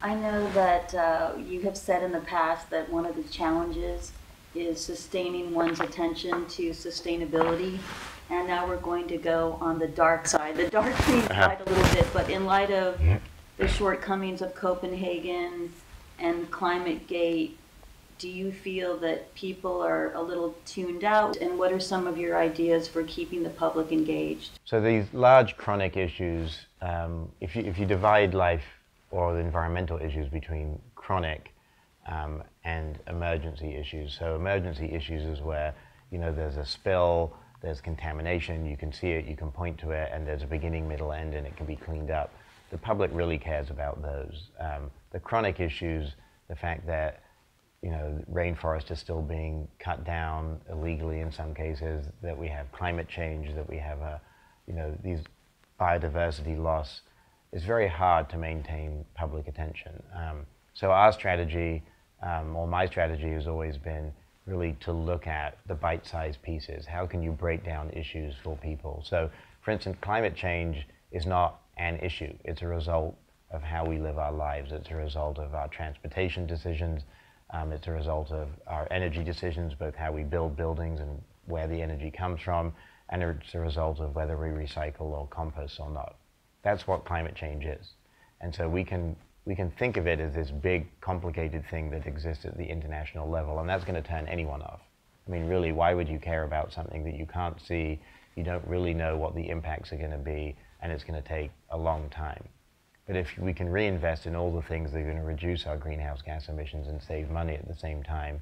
I know that you have said in the past that one of the challenges is sustaining one's attention to sustainability. And now we're going to go on the dark side, the dark green side a little bit, but in light of the shortcomings of Copenhagen and Climate Gate, do you feel that people are a little tuned out? And what are some of your ideas for keeping the public engaged? So these large chronic issues, if you divide life or the environmental issues between chronic and emergency issues. So emergency issues is where, there's a spill, there's contamination, you can see it, you can point to it, and there's a beginning, middle, end, and it can be cleaned up. The public really cares about those. The chronic issues, the fact that rainforest is still being cut down illegally in some cases, that we have climate change, that we have these biodiversity loss, is very hard to maintain public attention. So our strategy, or my strategy, has always been really to look at the bite-sized pieces. How can you break down issues for people? So, for instance, climate change is not an issue. It's a result of how we live our lives. It's a result of our transportation decisions. It's a result of our energy decisions, both how we build buildings and where the energy comes from, and it's a result of whether we recycle or compost or not. That's what climate change is. And so we can think of it as this big, complicated thing that exists at the international level, and that's going to turn anyone off. I mean, really, why would you care about something that you can't see, you don't really know what the impacts are going to be, and it's going to take a long time? But if we can reinvest in all the things that are going to reduce our greenhouse gas emissions and save money at the same time,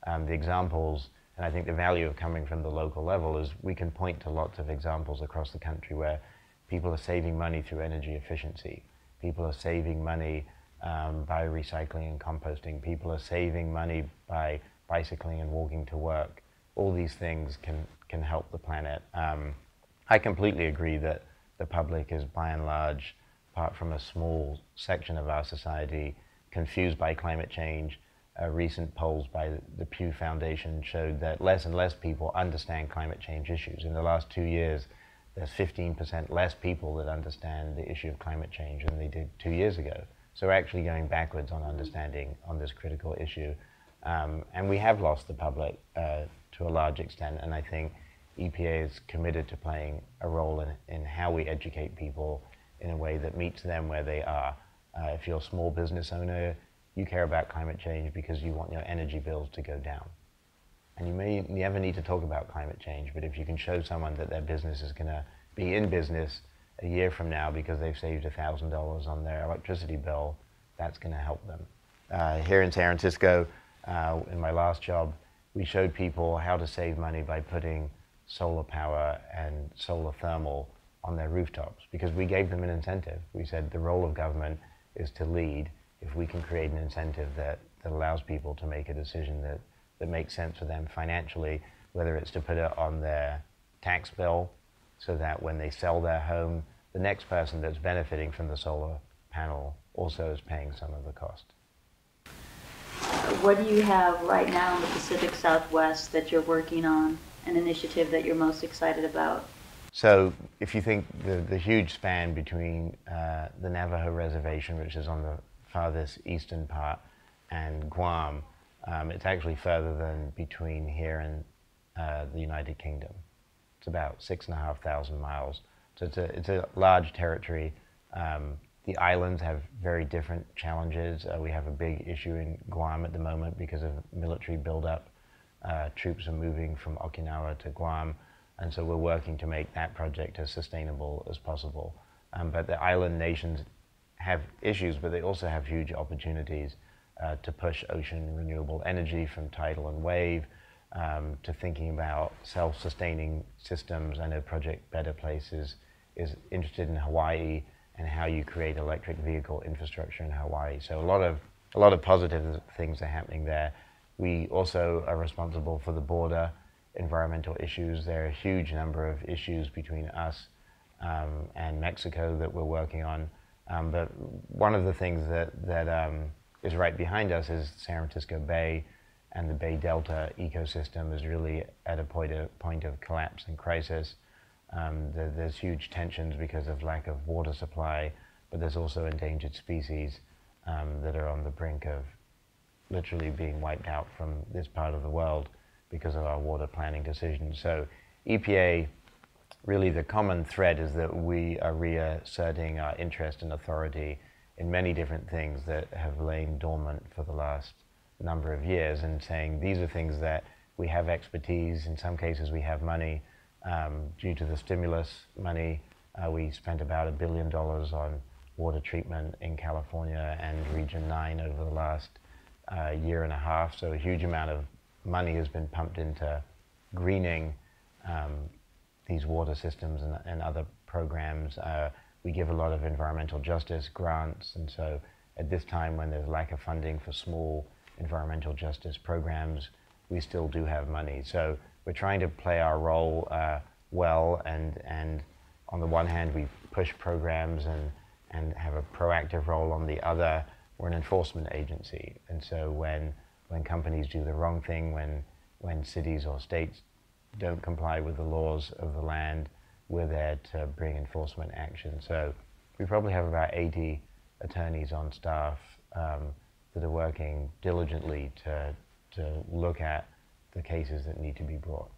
the examples, and I think the value of coming from the local level is we can point to lots of examples across the country where people are saving money through energy efficiency. People are saving money by recycling and composting. People are saving money by bicycling and walking to work. All these things can help the planet. I completely agree that the public is, by and large, apart from a small section of our society, confused by climate change. Recent polls by the Pew Foundation showed that less and less people understand climate change issues. In the last 2 years, there's 15% less people that understand the issue of climate change than they did 2 years ago. So we're actually going backwards on understanding on this critical issue. And we have lost the public to a large extent, and I think EPA is committed to playing a role in how we educate people in a way that meets them where they are. If you're a small business owner, you care about climate change because you want your energy bills to go down. And you may never need to talk about climate change, but if you can show someone that their business is going to be in business a year from now because they've saved $1,000 on their electricity bill, that's going to help them. Here in San Francisco, in my last job, we showed people how to save money by putting solar power and solar thermal on their rooftops, because we gave them an incentive. We said the role of government is to lead. If we can create an incentive that allows people to make a decision that makes sense for them financially, whether it's to put it on their tax bill so that when they sell their home, the next person that's benefiting from the solar panel also is paying some of the cost. What do you have right now in the Pacific Southwest that you're working on, an initiative that you're most excited about? So if you think the huge span between the Navajo Reservation, which is on the farthest eastern part, and Guam, it's actually further than between here and the United Kingdom. It's about 6,500 miles. So it's a large territory. The islands have very different challenges. We have a big issue in Guam at the moment because of military buildup. Troops are moving from Okinawa to Guam, and so we're working to make that project as sustainable as possible. But the island nations have issues, but they also have huge opportunities to push ocean renewable energy from tidal and wave, to thinking about self-sustaining systems. I know Project Better Places is interested in Hawaii and how you create electric vehicle infrastructure in Hawaii. So a lot of positive things are happening there. We also are responsible for the border environmental issues. There are a huge number of issues between us and Mexico that we're working on. But one of the things that is right behind us is San Francisco Bay, and the Bay Delta ecosystem is really at a point of collapse and crisis. There's huge tensions because of lack of water supply, but there's also endangered species. that are on the brink of literally being wiped out from this part of the world because of our water planning decisions. So EPA, really the common thread is that we are reasserting our interest and authority in many different things that have lain dormant for the last number of years, and saying these are things that we have expertise, in some cases we have money. Due to the stimulus money, we spent about $1 billion on water treatment in California and Region 9 over the last year and a half, so a huge amount of money has been pumped into greening these water systems and other programs. We give a lot of environmental justice grants, and so at this time when there's lack of funding for small environmental justice programs, we still do have money. So we're trying to play our role well, and on the one hand we push programs and have a proactive role. On the other, we're an enforcement agency, and so when companies do the wrong thing, when cities or states don't comply with the laws of the land, we're there to bring enforcement action. So we probably have about 80 attorneys on staff that are working diligently to look at the cases that need to be brought.